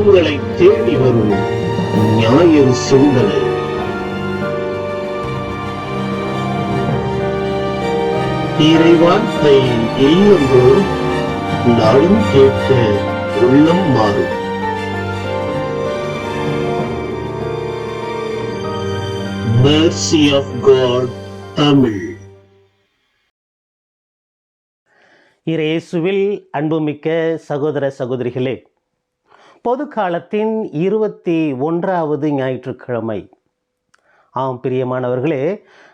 உங்களை தேடி வரும் ஞாயிறு சிந்தனை. இறைவார்த்தை இல்லந்தோறும் நாளும் கேட்க உள்ளம் மாறும். Mercy of God Tamil. இயேசுவில் அன்புமிக்க சகோதர சகோதரிகளே, பொது காலத்தின் 21வது ஞாயிற்றுக்கிழமை. ஆம் பிரியமானவர்களே,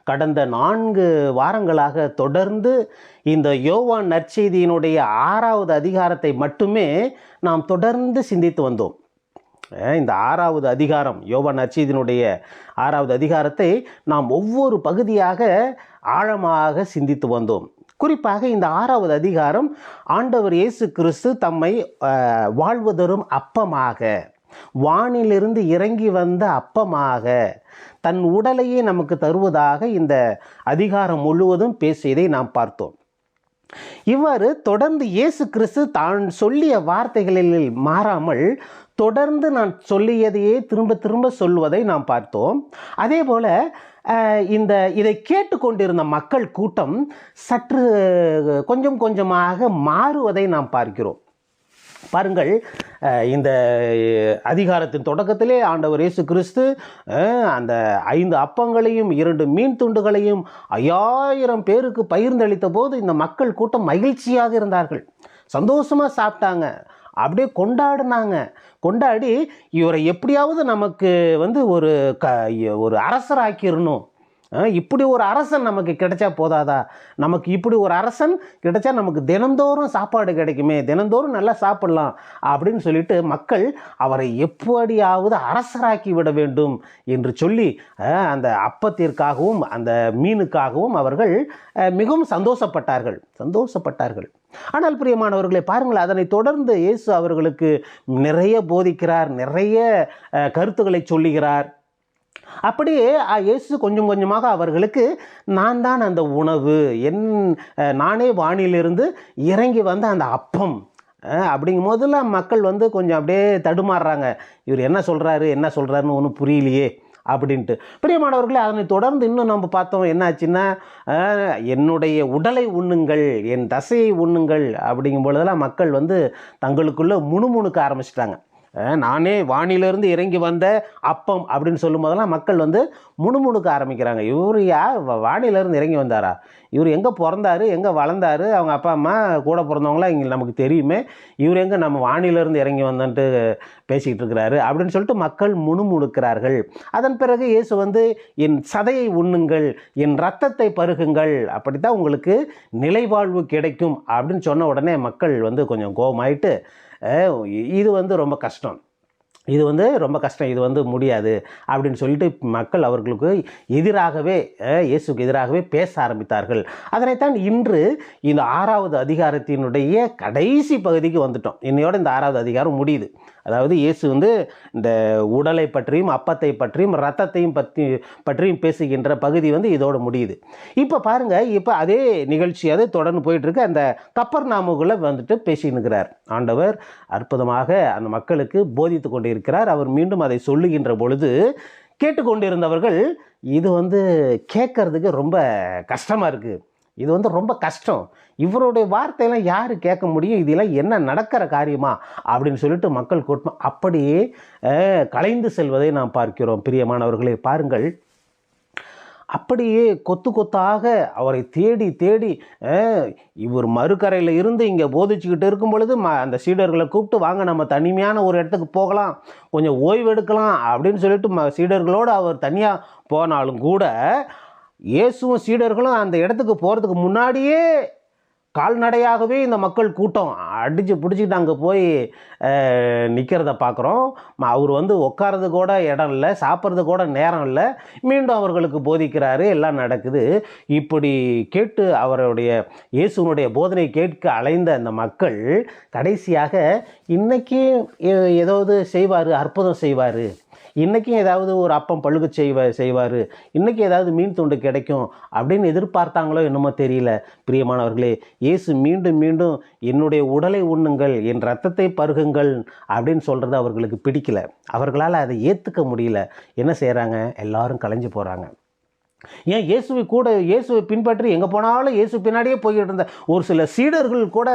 கடந்த 4 வாரங்களாக தொடர்ந்து இந்த யோவான் நற்செய்தியினுடைய 6வது அதிகாரத்தை மட்டுமே நாம் தொடர்ந்து சிந்தித்து வந்தோம். இந்த 6வது அதிகாரம், யோவான் நற்செய்தியினுடைய 6வது அதிகாரத்தை நாம் ஒவ்வொரு பகுதியாக ஆழமாக சிந்தித்து வந்தோம். குறிப்பாக இந்த 6வது அதிகாரம் ஆண்டவர் இயேசு கிறிஸ்து தம்மை வாழ்வதரும் அப்பமாக, வானிலிருந்து இறங்கி வந்த அப்பமாக, தன் உடலையே நமக்கு தருவதாக இந்த அதிகாரம் முழுவதும் பேசியதை நாம் பார்த்தோம். இவ்வாறு தொடர்ந்து இயேசு கிறிஸ்து தான் சொல்லிய வார்த்தைகளில் மாறாமல் தொடர்ந்து நான் சொல்லியதையே திரும்ப திரும்ப சொல்வதை நாம் பார்த்தோம். அதே போல இதை கேட்டுக்கொண்டிருந்த மக்கள் கூட்டம் சற்று கொஞ்சம் கொஞ்சமாக மாறுவதை நாம் பார்க்கிறோம். பாருங்கள், இந்த அதிகாரத்தின் தொடக்கத்திலே ஆண்டவர் இயேசு கிறிஸ்து அந்த 5 அப்பங்களையும் 2 மீன் துண்டுகளையும் 5000 பேருக்கு பகிர்ந்தளித்த போது இந்த மக்கள் கூட்டம் மகிழ்ச்சியாக இருந்தார்கள், சந்தோஷமாக சாப்பிட்டாங்க, அப்படியே கொண்டாடி இவரை எப்படியாவது நமக்கு ஒரு அரசராக்கிடணும், இப்படி ஒரு அரசன் நமக்கு கிடைச்சா போதாதா, நமக்கு இப்படி ஒரு அரசன் கிடைச்சா நமக்கு தினந்தோறும் சாப்பாடு கிடைக்குமே, தினந்தோறும் நல்லா சாப்பிடலாம் அப்படின்னு சொல்லிட்டு மக்கள் அவரை எப்படியாவது அரசராக்கி விட வேண்டும் என்று சொல்லி அந்த அப்பத்திற்காகவும் அந்த மீனுக்காகவும் அவர்கள் மிகவும் சந்தோஷப்பட்டார்கள். ஆனால் பிரியமானவர்களை பாருங்கள், அதனை தொடர்ந்து இயேசு அவர்களுக்கு நிறைய போதிக்கிறார், நிறைய கருத்துக்களை சொல்லுகிறார். அப்படியே இயேசு கொஞ்சம் கொஞ்சமாக அவர்களுக்கு நான் தான் அந்த உணவு, நானே வானிலிருந்து இறங்கி வந்த அந்த அப்பம் அப்படிங்கும் போதெல்லாம் மக்கள் கொஞ்சம் அப்படியே தடுமாறுறாங்க, இவர் என்ன சொல்கிறாருன்னு ஒன்றும் புரியலையே அப்படின்ட்டு. பிரியமானவர்களே, அதனை தொடர்ந்து இன்னும் நம்ம பார்த்தோம், என்னாச்சுன்னா என்னுடைய உடலை உண்ணுங்கள், என் தசையை உண்ணுங்கள் அப்படிங்கும் பொழுதெல்லாம் மக்கள் தங்களுக்குள்ளே முணுமுணுக்க ஆரம்பிச்சிட்டாங்க. நானே வானிலிருந்து இறங்கி வந்த அப்பம் அப்படின்னு சொல்லும் போதெல்லாம் மக்கள் முணுமுணுக்க ஆரம்பிக்கிறாங்க. இவர் வானிலிருந்து இறங்கி வந்தாரா, இவர் எங்கே பிறந்தாரு, எங்கே வளர்ந்தாரு, அவங்க அப்பா அம்மா கூட பிறந்தவங்களாம் இங்கே நமக்கு தெரியுமே, இவர் எங்கே நம்ம வானிலிருந்து இறங்கி வந்தன்ட்டு பேசிக்கிட்டு இருக்கிறாரு அப்படின்னு சொல்லிட்டு மக்கள் முணுமுணுக்கிறார்கள். அதன் பிறகு இயேசு என் சதையை உண்ணுங்கள், என் இரத்தத்தை பருகுங்கள், அப்படித்தான் உங்களுக்கு நிலைவாழ்வு கிடைக்கும் அப்படின்னு சொன்ன உடனே மக்கள் கொஞ்சம் கோபமாயிட்டு இது ரொம்ப கஷ்டம், இது முடியாது அப்படின்னு சொல்லிட்டு மக்கள் அவர்களுக்கு எதிராகவே, இயேசுக்கு எதிராகவே பேச ஆரம்பித்தார்கள். அதனைத்தான் இன்று இந்த 6வது அதிகாரத்தினுடைய கடைசி பகுதிக்கு வந்துட்டோம். இன்னையோட இந்த 6வது அதிகாரம் முடியுது. அதாவது இயேசு இந்த உடலை பற்றியும் அப்பத்தை பற்றியும் இரத்தத்தையும் பற்றியும் பேசுகின்ற பகுதி இதோடு முடியுது. இப்போ பாருங்க, இப்போ அதே நிகழ்ச்சி தொடர்ந்து போயிட்டு இருக்கு. அந்த கப்பர்நாமுக்குள்ள பேசினுக்கிறார் ஆண்டவர், அற்புதமாக அந்த மக்களுக்கு போதித்து கொண்டு இருக்கிறார். அவர் மீண்டும் அதை சொல்லுகின்ற பொழுது கேட்டுக்கொண்டிருந்தவர்கள் இது கேட்கறதுக்கு ரொம்ப கஷ்டமாக இருக்குது, இது ரொம்ப கஷ்டம், இவருடைய வார்த்தையெல்லாம் யார் கேட்க முடியும், இதெல்லாம் என்ன நடக்கிற காரியமா அப்படின்னு சொல்லிட்டு மக்கள் கூட்டம் அப்படியே கலைந்து செல்வதை நாம் பார்க்கிறோம். பிரியமானவர்களே பாருங்கள், அப்படியே கொத்தாக அவரை தேடி இவர் மறுக்கரையில் இருந்து இங்கே போதிச்சுக்கிட்டு இருக்கும் பொழுது அந்த சீடர்களை கூப்பிட்டு, வாங்க நம்ம தனிமையான ஒரு இடத்துக்கு போகலாம், கொஞ்சம் ஓய்வு எடுக்கலாம் அப்படின்னு சொல்லிட்டு சீடர்களோடு அவர் தனியாக போனாலும் கூட இயேசுவும் சீடர்களும் அந்த இடத்துக்கு போகிறதுக்கு முன்னாடியே கால்நடையாகவே இந்த மக்கள் கூட்டம் அடித்து பிடிச்சிக்கிட்டு அங்கே போய் நிற்கிறத பார்க்குறோம். அவர் உட்காரது கூட இடம் இல்லை, சாப்பிட்றது கூட நேரம் இல்லை, மீண்டும் அவர்களுக்கு போதிக்கிறாரு, எல்லாம் நடக்குது. இப்படி கேட்டு அவருடைய இயேசுனுடைய போதனை கேட்க அலைந்த அந்த மக்கள் கடைசியாக இன்னைக்கு ஏதாவது செய்வார், அற்புதம் செய்வார், இன்றைக்கும் ஏதாவது ஒரு அப்பம் பழுகு செய்வார், இன்றைக்கி ஏதாவது மீன் துண்டு கிடைக்கும் அப்படின்னு எதிர்பார்த்தாங்களோ என்னமோ தெரியல. பிரியமானவர்களே, இயேசு மீண்டும் மீண்டும் என்னுடைய உடலை உண்ணுங்கள், என் இரத்தத்தை பருகுங்கள் அப்படின்னு சொல்கிறது அவர்களுக்கு பிடிக்கல. அவர்களால் அதை ஏற்றுக்க முடியல. என்ன செய்கிறாங்க? எல்லாரும் கலைஞ்சு போகிறாங்க. ஏன் இயேசுவை பின்பற்றி எங்கே போனாலும் இயேசு பின்னாடியே போய்கிட்டு இருந்த ஒரு சில சீடர்கள் கூட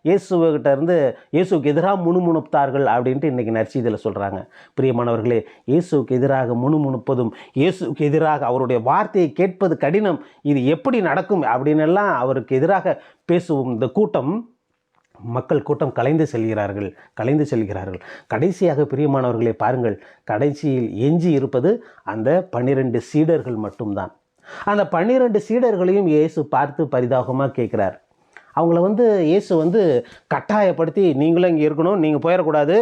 இயேசுக்கிட்ட இருந்து இயேசுக்கு எதிராக முணுமுணுத்தார்கள் அப்படின்ட்டு இன்றைக்கி நற்செய்தியில் சொல்கிறாங்க. பிரியமானவர்களே, இயேசுக்கு எதிராக முணுமுணுப்பதும் இயேசுக்கு எதிராக அவருடைய வார்த்தையை கேட்பது கடினம், இது எப்படி நடக்கும் அப்படின்னு எல்லாம் அவருக்கு எதிராக பேசும் இந்த கூட்டம், மக்கள் கூட்டம் கலைந்து செல்கிறார்கள். கடைசியாக பிரியமானவர்களே பாருங்கள், கடைசியில் எஞ்சி இருப்பது அந்த 12 சீடர்கள் மட்டும்தான். அந்த 12 சீடர்களையும் இயேசு பார்த்து பரிதாபமாக கேட்குறார். அவங்கள இயேசு கட்டாயப்படுத்தி நீங்களும் இங்கே இருக்கணும், நீங்கள் போயிடக்கூடாது,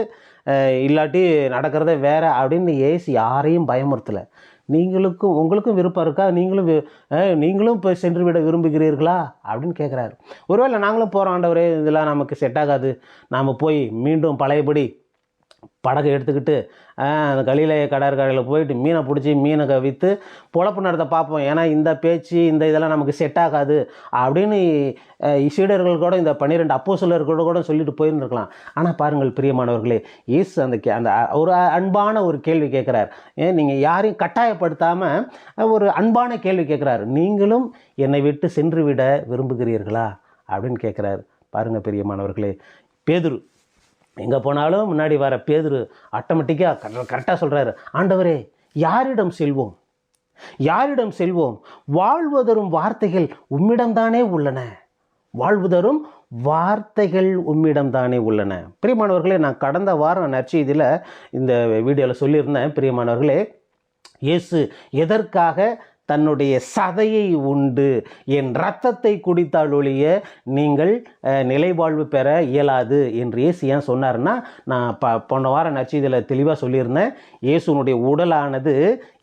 இல்லாட்டி நடக்கிறத வேற அப்படின்னு இயேசு யாரையும் பயமுறுத்தலை. உங்களுக்கும் விருப்பம் இருக்கா? நீங்களும் போய் சென்று விட விரும்புகிறீர்களா அப்படின்னு கேட்குறாரு. ஒருவேளை நாங்களும் போகிறோம் ஆண்டவரே, இதெல்லாம் நமக்கு செட் ஆகாது, நாம் போய் மீண்டும் பழையபடி படகை எடுத்துக்கிட்டு அந்த கலிலேய கடற்கரையில் போயிட்டு மீனை பிடிச்சி மீனை விற்று பொழப்பு நடத்த பார்ப்போம், ஏன்னா இந்த பேச்சு இதெல்லாம் நமக்கு செட் ஆகாது அப்படின்னு சீடர்கள் கூட, இந்த 12 அப்போஸ்தலர்கள் கூட சொல்லிட்டு போயிருந்துருக்கலாம். ஆனால் பாருங்கள் பிரியமானவர்களே, இயேசு அந்த ஒரு அன்பான ஒரு கேள்வி கேட்குறார். நீங்கள் யாரையும் கட்டாயப்படுத்தாமல் ஒரு அன்பான கேள்வி கேட்குறாரு. நீங்களும் என்னை விட்டு சென்று விட விரும்புகிறீர்களா அப்படின்னு கேட்குறாரு. பாருங்கள் பிரியமானவர்களே, பேதுரு எங்கே போனாலும் முன்னாடி வர பேதுரு ஆட்டோமேட்டிக்காக கரெக்டாக சொல்கிறாரு, ஆண்டவரே யாரிடம் செல்வோம்? வாழ்வு தரும் வார்த்தைகள் உம்மிடம்தானே உள்ளன. பிரியமானவர்களே, நான் கடந்த வாரம் நற்செய்தியில் இந்த வீடியோவில் சொல்லியிருந்தேன். பிரியமானவர்களே, இயேசு எதற்காக தன்னுடைய சதையை உண்டு என் இரத்தத்தை குடித்தால் ஒழிய நீங்கள் நிலைவாழ்வு பெற இயலாது என்று இயேசு ஏன் சொன்னார்னா, நான் போன வாரம் நற்செய்தியில் தெளிவாக சொல்லியிருந்தேன். இயேசுனுடைய உடலானது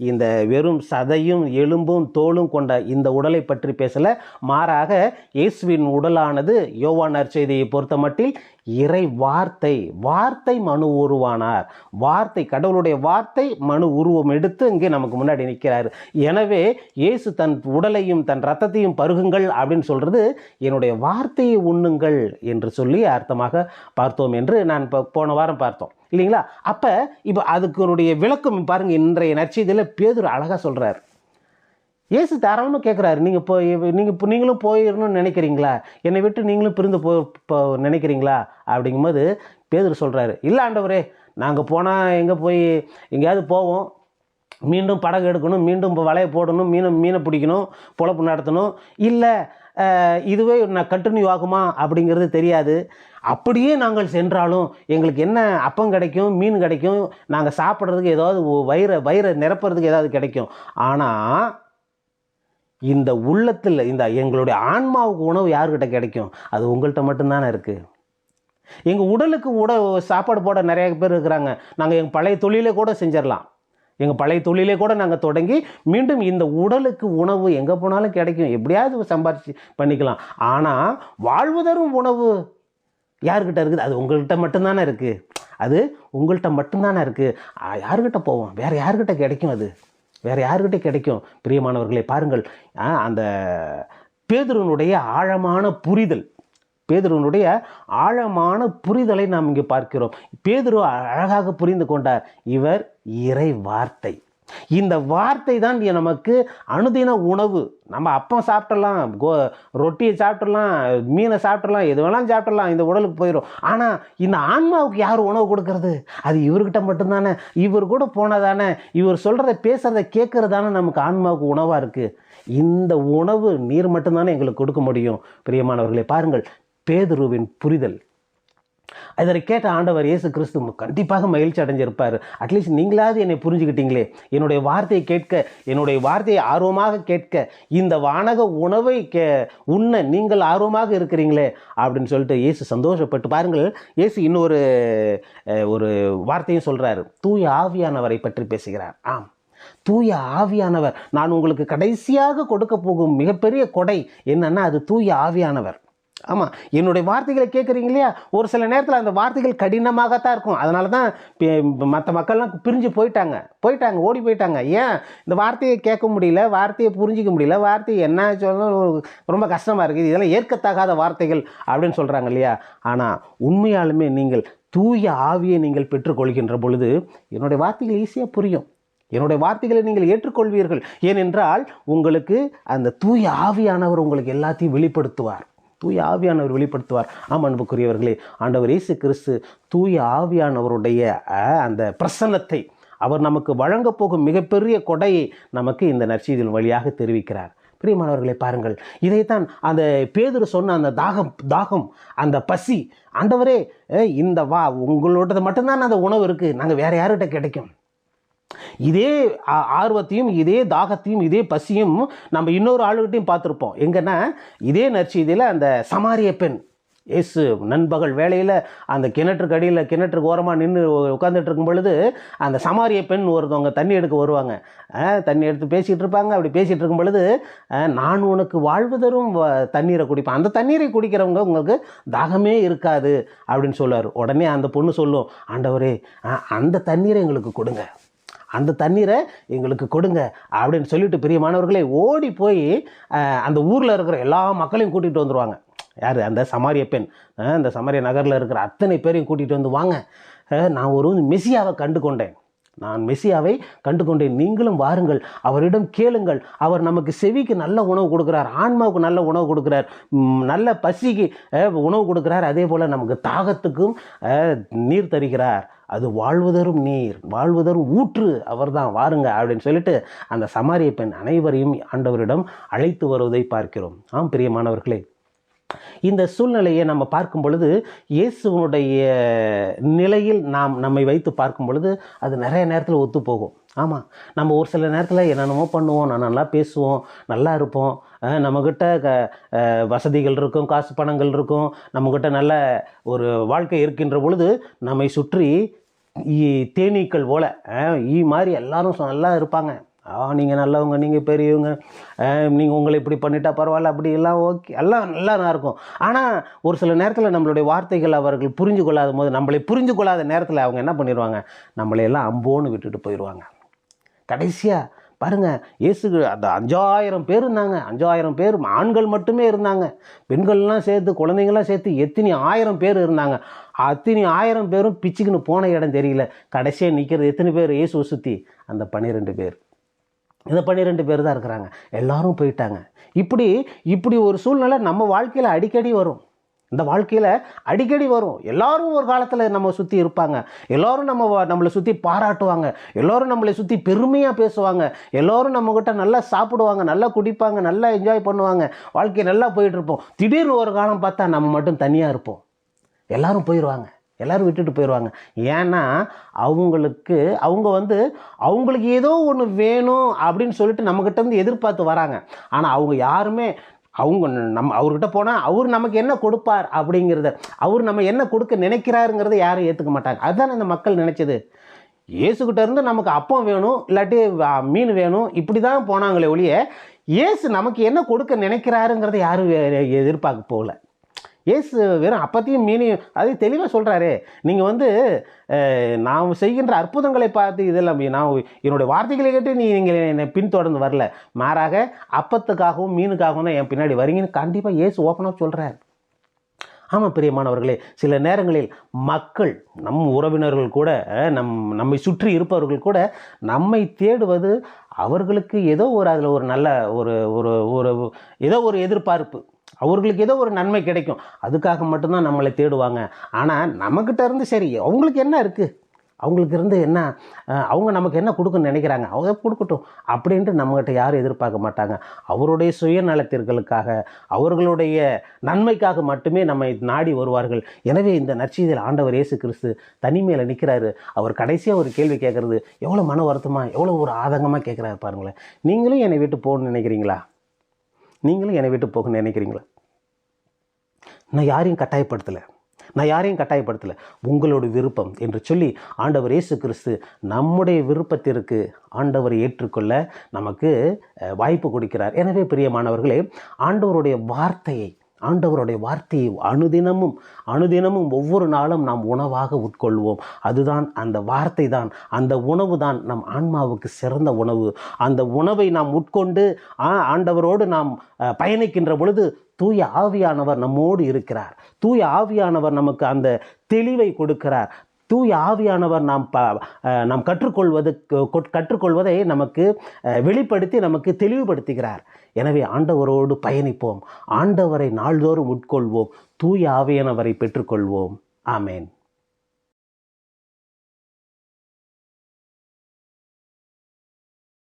இந்த வெறும் சதையும் எலும்பும் தோலும் கொண்ட இந்த உடலை பற்றி பேசலை, மாறாக இயேசுவின் உடலானது யோவான் நற்செய்தியை பொறுத்த மட்டில் இறை வார்த்தை மனு உருவானார். கடவுளுடைய வார்த்தை மனு உருவம் எடுத்து இங்கே நமக்கு முன்னாடி நிற்கிறார். எனவே இயேசு தன் உடலையும் தன் இரத்தத்தையும் பருகுங்கள் அப்படின்னு சொல்கிறது என்னுடைய வார்த்தையை உண்ணுங்கள் என்று சொல்லி அர்த்தமாக பார்த்தோம் என்று நான் போன வாரம் பார்த்தோம் இல்லைங்களா? அப்போ இப்போ அதுக்குடைய விளக்கம் பாருங்கள். இன்றைய நற்செய்தியில் பேதுரு அழகாக சொல்கிறார். இயேசு தாராளமாக கேட்குறாரு, நீங்களும் போயிடணும்னு நினைக்கிறீங்களா? என்னை விட்டு நீங்களும் பிரிந்து நினைக்கிறீங்களா அப்படிங்கும்போது பேதுரு சொல்கிறாரு, இல்லை ஆண்டவரே, நாங்கள் போனால் எங்கேயாவது போவோம், மீண்டும் படகு எடுக்கணும், மீண்டும் வலையை போடணும், மீனை பிடிக்கணும், பொழப்பு நடத்தணும், இல்லை இதுவே நான் கண்டினியூ ஆகுமா அப்படிங்கிறது தெரியாது. அப்படியே நாங்கள் சென்றாலும் எங்களுக்கு என்ன அப்பம் கிடைக்கும், மீன் கிடைக்கும், நாங்கள் சாப்பிட்றதுக்கு ஏதாவது வயிறை நிரப்புறதுக்கு ஏதாவது கிடைக்கும். ஆனால் இந்த உள்ளத்தில் எங்களுடைய ஆன்மாவுக்கு உணவு யாருக்கிட்ட கிடைக்கும்? அது உங்கள்கிட்ட மட்டும்தானே இருக்குது. எங்கள் உடலுக்கு சாப்பாடு போட நிறைய பேர் இருக்கிறாங்க. நாங்கள் எங்கள் பழைய தொழிலே கூட செஞ்சிடலாம். நாங்கள் தொடங்கி மீண்டும் இந்த உடலுக்கு உணவு எங்கே போனாலும் கிடைக்கும், எப்படியாவது சம்பாரிச்சு பண்ணிக்கலாம். ஆனால் வாழ்வு தரும் உணவு யாருக்கிட்ட இருக்குது? அது உங்கள்கிட்ட மட்டும்தானே இருக்குது. யாருக்கிட்ட போவோம்? வேறு யாருக்கிட்ட கிடைக்கும்? வேறு யாருக்கிட்ட கிடைக்கும்? பிரியமானவர்களே பாருங்கள், அந்த பேதுருனுடைய ஆழமான புரிதலை நாம் இங்கே பார்க்கிறோம். பேதுரு அழகாக புரிந்து கொண்டார், இவர் இறை வார்த்தை. இந்த வார்த்தை தான் நமக்கு அனுதின உணவு. நம்ம அப்பம் சாப்பிடலாம், ரொட்டியை சாப்பிடலாம், மீனை சாப்பிடலாம், எது வேணாலும் சாப்பிடலாம், இந்த உடலுக்கு போயிடும். ஆனால் இந்த ஆன்மாவுக்கு யார் உணவு கொடுக்கறது? அது இவர்கிட்ட மட்டும்தானே. இவர் கூட போனதானே, இவர் சொல்கிறத பேசுகிறத கேட்கறதானே நமக்கு ஆன்மாவுக்கு உணவாக இருக்குது. இந்த உணவு நீர் மட்டும்தானே எங்களுக்கு கொடுக்க முடியும். பிரியமானவர்களே பாருங்கள், பேதுருவின் புரிதல். இதனை கேட்ட ஆண்டவர் இயேசு கிறிஸ்து கண்டிப்பாக மகிழ்ச்சி அடைஞ்சிருப்பார். அட்லீஸ்ட் நீங்களாவது என்னை புரிஞ்சுக்கிட்டீங்களே, என்னுடைய வார்த்தையை கேட்க, என்னுடைய வார்த்தையை ஆர்வமாக கேட்க, இந்த வானக உணவை உண்ண நீங்கள் ஆர்வமாக இருக்கிறீங்களே அப்படின்னு சொல்லிட்டு இயேசு சந்தோஷப்பட்டு பாருங்கள். இயேசு இன்னொரு ஒரு வார்த்தையும் சொல்கிறார், தூய ஆவியானவரை பற்றி பேசுகிறார். ஆம், தூய ஆவியானவர். நான் உங்களுக்கு கடைசியாக கொடுக்க போகும் மிகப்பெரிய கொடை என்னன்னா அது தூய ஆவியானவர். ஆமாம், என்னுடைய வார்த்தைகளை கேட்குறீங்க இல்லையா, ஒரு சில நேரத்தில் அந்த வார்த்தைகள் கடினமாகத்தான் இருக்கும். அதனால தான் மற்ற மக்கள்லாம் பிரிஞ்சு போயிட்டாங்க, ஓடி போயிட்டாங்க. ஏன்? இந்த வார்த்தையை கேட்க முடியல, வார்த்தையை புரிஞ்சிக்க முடியல, வார்த்தை என்ன சொல்லணும் ரொம்ப கஷ்டமாக இருக்குது, இதெல்லாம் ஏற்கத்தகாத வார்த்தைகள் அப்படின்னு சொல்கிறாங்க இல்லையா. ஆனால் உண்மையாலுமே நீங்கள் தூய ஆவியை நீங்கள் பெற்றுக்கொள்கின்ற பொழுது என்னுடைய வார்த்தைகள் ஈஸியாக புரியும். என்னுடைய வார்த்தைகளை நீங்கள் ஏற்றுக்கொள்வீர்கள். ஏனென்றால் உங்களுக்கு அந்த தூய ஆவியானவர் உங்களுக்கு எல்லாத்தையும் வெளிப்படுத்துவார். தூய ஆவியானவர் வெளிப்படுத்துவார். ஆம் அன்புக்குரியவர்களே, ஆண்டவர் இயேசு கிறிஸ்து தூய ஆவியானவருடைய அந்த பிரசன்னத்தை அவர் நமக்கு வழங்கப் போகும் மிகப்பெரிய கொடையை நமக்கு இந்த நற்செய்தியின் வழியாக தெரிவிக்கிறார். பிரியமானவர்களை பாருங்கள், இதைத்தான் அந்த பேதுரு சொன்ன அந்த தாகம் அந்த பசி, ஆண்டவரே இந்த உங்களோட மட்டும்தான் அந்த உணவு இருக்குது, நாங்கள் வேற யார்கிட்ட கிடைக்கும்? இதே ஆர்வத்தையும் இதே தாகத்தையும் இதே பசியும் நம்ம இன்னொரு ஆளுகிட்டையும் பார்த்துருப்போம். எங்கன்னா இதே நற்செய்தியில் அந்த சமாரிய பெண் இயேசு நண்பகல் வேளையில் அந்த கிணற்றுக்கு ஓரமாக நின்று உட்காந்துட்டு இருக்கும் பொழுது அந்த சமாரிய பெண் ஒருத்தவங்க தண்ணி எடுக்க வருவாங்க. தண்ணி எடுத்து பேசிகிட்டு இருப்பாங்க. அப்படி பேசிகிட்டு இருக்கும் பொழுது, நான் உனக்கு வாழ்வு தரும் தண்ணீரை குடிப்பேன், அந்த தண்ணீரை குடிக்கிறவங்க உங்களுக்கு தாகமே இருக்காது அப்படின்னு சொல்லுவார். உடனே அந்த பொண்ணு சொல்லும், ஆண்டவரே அந்த தண்ணீரை எங்களுக்கு கொடுங்க, அந்த தண்ணீரை எங்களுக்கு கொடுங்க அப்படின்னு சொல்லிட்டு பிரியமானவர்களே ஓடி போய் அந்த ஊரில் இருக்கிற எல்லா மக்களையும் கூட்டிகிட்டு வந்துடுவாங்க. யார்? அந்த சமாரிய பெண். அந்த சமாரிய நகரில் இருக்கிற அத்தனை பேரையும் கூட்டிகிட்டு வந்து, வாங்க, நான் ஒரு மெசியாவை கண்டு கொண்டேன், நீங்களும் வாருங்கள், அவரிடம் கேளுங்கள், அவர் நமக்கு செவிக்கு நல்ல உணவு கொடுக்குறார், ஆன்மாவுக்கு நல்ல உணவு கொடுக்குறார், நல்ல பசிக்கு உணவு கொடுக்குறார், அதே போல் நமக்கு தாகத்துக்கும் நீர் தருகிறார், அது வாழ்வுதரும் நீர், வாழ்வுதரும் ஊற்று அவர் தான், வாருங்க அப்படின்னு சொல்லிட்டு அந்த சமாரிய பெண் அனைவரையும் ஆண்டவரிடம் அழைத்து வருவதை பார்க்கிறோம். ஆம் பிரியமானவர்களே, இந்த சூழ்நிலையை நம்ம பார்க்கும் பொழுது இயேசுவனுடைய நிலையில் நம்மை வைத்து பார்க்கும் பொழுது அது நிறைய நேரத்தில் ஒத்து போகும். ஆமாம், நம்ம ஒரு சில நேரத்தில் என்னென்னமோ பண்ணுவோம், நல்லா பேசுவோம், நல்லா இருப்போம், நம்மக்கிட்ட வசதிகள் இருக்கும், காசு பணங்கள் இருக்கும், நம்மக்கிட்ட நல்ல ஒரு வாழ்க்கை இருக்கின்ற பொழுது நம்மை சுற்றி தேனீக்கள் போல மாதிரி எல்லாரும் நல்லா இருப்பாங்க. நீங்கள் நல்லவங்க, நீங்கள் பெரியவங்க, நீங்கள் உங்களை இப்படி பண்ணிட்டா பரவாயில்ல, அப்படி எல்லாம் ஓகே, எல்லாம் நல்லா இருக்கும். ஆனால் ஒரு சில நேரத்தில் நம்மளுடைய வார்த்தைகள் அவர்கள் புரிஞ்சு கொள்ளாத போது, நம்மளை புரிஞ்சு கொள்ளாத நேரத்தில் அவங்க என்ன பண்ணிடுவாங்க, நம்மளையெல்லாம் அம்போன்னு விட்டுட்டு போயிடுவாங்க. கடைசியாக பாருங்கள், இயேசுக்கு அந்த 5000 பேர் இருந்தாங்க. 5000 பேர் ஆண்கள் மட்டுமே இருந்தாங்க, பெண்கள்லாம் சேர்த்து குழந்தைங்கள்லாம் சேர்த்து எத்தனை 1000 பேர் இருந்தாங்க. அத்தனை 1000 பேரும் பிச்சுக்குன்னு போன இடம் தெரியல. கடைசியாக நிற்கிறது எத்தனை பேர்? இயேசுவை சுற்றி அந்த 12 பேர். இந்த 12 பேர் தான் இருக்கிறாங்க, எல்லாரும் போயிட்டாங்க. இப்படி ஒரு சூழ்நிலை நம்ம வாழ்க்கையில் அடிக்கடி வரும். இந்த வாழ்க்கையில் அடிக்கடி வரும். எல்லாரும் ஒரு காலத்தில் நம்ம சுற்றி இருப்பாங்க, எல்லாரும் நம்மளை சுற்றி பாராட்டுவாங்க, எல்லோரும் நம்மளை சுற்றி பெருமையாக பேசுவாங்க, எல்லோரும் நம்மக்கிட்ட நல்லா சாப்பிடுவாங்க, நல்லா குடிப்பாங்க, நல்லா என்ஜாய் பண்ணுவாங்க, வாழ்க்கை நல்லா போயிட்டுருப்போம். திடீர்னு ஒரு காலம் பார்த்தா நம்ம மட்டும் தனியாக இருப்போம், எல்லாரும் போயிடுவாங்க, எல்லோரும் விட்டுட்டு போயிடுவாங்க. ஏன்னா அவங்களுக்கு ஏதோ ஒன்று வேணும் அப்படின்னு சொல்லிட்டு நம்மக்கிட்ட இருந்து எதிர்பார்த்து வராங்க. ஆனால் அவங்க யாருமே அவர்கிட்ட போனால் அவர் நமக்கு என்ன கொடுப்பார் அப்படிங்கிறத, அவர் நம்ம என்ன கொடுக்க நினைக்கிறாருங்கிறத யாரும் ஏற்றுக்க மாட்டாங்க. அதுதான் இந்த மக்கள் நினைச்சது. இயேசுக்கிட்ட இருந்து நமக்கு அப்பம் வேணும், இல்லாட்டி மீன் வேணும், இப்படி தான் போனாங்களே ஒழிய இயேசு நமக்கு என்ன கொடுக்க நினைக்கிறாருங்கிறத யாரும் எதிர்பார்க்க போகல. இயேசு வெறும் அப்பத்தையும் மீனையும் அது தெளிவாக சொல்கிறாரு. நீங்கள் நாம் செய்கின்ற அற்புதங்களை பார்த்து இதெல்லாம் என்னுடைய வார்த்தைகளை கேட்டு நீங்கள் என்னை பின்தொடர்ந்து வரல, மாறாக அப்பத்துக்காகவும் மீனுக்காகவும் தான் என் பின்னாடி வரீங்கன்னு கண்டிப்பாக இயேசு ஓப்பனாக சொல்கிறார். ஆமாம் பிரியமானவர்களே, சில நேரங்களில் மக்கள், நம் உறவினர்கள் கூட, நம்மை சுற்றி இருப்பவர்கள் கூட நம்மை தேடுவது அவர்களுக்கு ஏதோ அதில் ஒரு நல்ல ஏதோ ஒரு எதிர்பார்ப்பு, அவர்களுக்கு ஏதோ ஒரு நன்மை கிடைக்கும், அதுக்காக மட்டும்தான் நம்மளை தேடுவாங்க. ஆனால் நம்மக்கிட்ட இருந்து சரி, அவங்களுக்கு என்ன இருக்குது, அவங்களுக்கு இருந்து என்ன, அவங்க நமக்கு என்ன கொடுக்குன்னு நினைக்கிறாங்க, அவங்க கொடுக்கட்டும் அப்படின்ட்டு நம்மகிட்ட யாரும் எதிர்பார்க்க மாட்டாங்க. அவருடைய சுயநலத்திற்காக, அவர்களுடைய நன்மைக்காக மட்டுமே நம்மை நாடி வருவார்கள். எனவே இந்த நற்செய்தியில் ஆண்டவர் இயேசு கிறிஸ்து தனிமையில் நிற்கிறாரு. அவர் கடைசியாக ஒரு கேள்வி கேட்குறது எவ்வளோ மன வருத்தமாக, எவ்வளோ ஒரு ஆதங்கமாக கேட்குறாரு பாருங்களேன். நீங்களும் என்னை விட்டு போகணும்னு நினைக்கிறீங்களா? நீங்களும் என்னை விட்டு போகணும்னு நினைக்கிறீங்களா? நான் யாரையும் கட்டாயப்படுத்தலை, உங்களோட விருப்பம் என்று சொல்லி ஆண்டவர் இயேசு கிறிஸ்து நம்முடைய விருப்பத்திற்கு ஆண்டவரை ஏற்றுக்கொள்ள நமக்கு வாய்ப்பு கொடுக்கிறார். எனவே பிரியமானவர்களே, ஆண்டவருடைய வார்த்தையை, ஆண்டவருடைய வார்த்தையை அனுதினமும் ஒவ்வொரு நாளும் நாம் உணவாக உட்கொள்வோம். அதுதான் அந்த வார்த்தை தான், அந்த உணவு தான் நம் ஆன்மாவுக்கு சிறந்த உணவு. அந்த உணவை நாம் உட்கொண்டு ஆண்டவரோடு நாம் பயணிக்கின்ற பொழுது தூய ஆவியானவர் நம்மோடு இருக்கிறார். தூய ஆவியானவர் நமக்கு அந்த தெளிவை கொடுக்கிறார். தூய ஆவியானவர் நாம் கற்றுக்கொள்வதை நமக்கு வெளிப்படுத்தி நமக்கு தெளிவுபடுத்துகிறார். எனவே ஆண்டவரோடு பயணிப்போம், ஆண்டவரை நாள்தோறும் உட்கொள்வோம், தூய ஆவியானவரை பெற்றுக்கொள்வோம். ஆமேன்.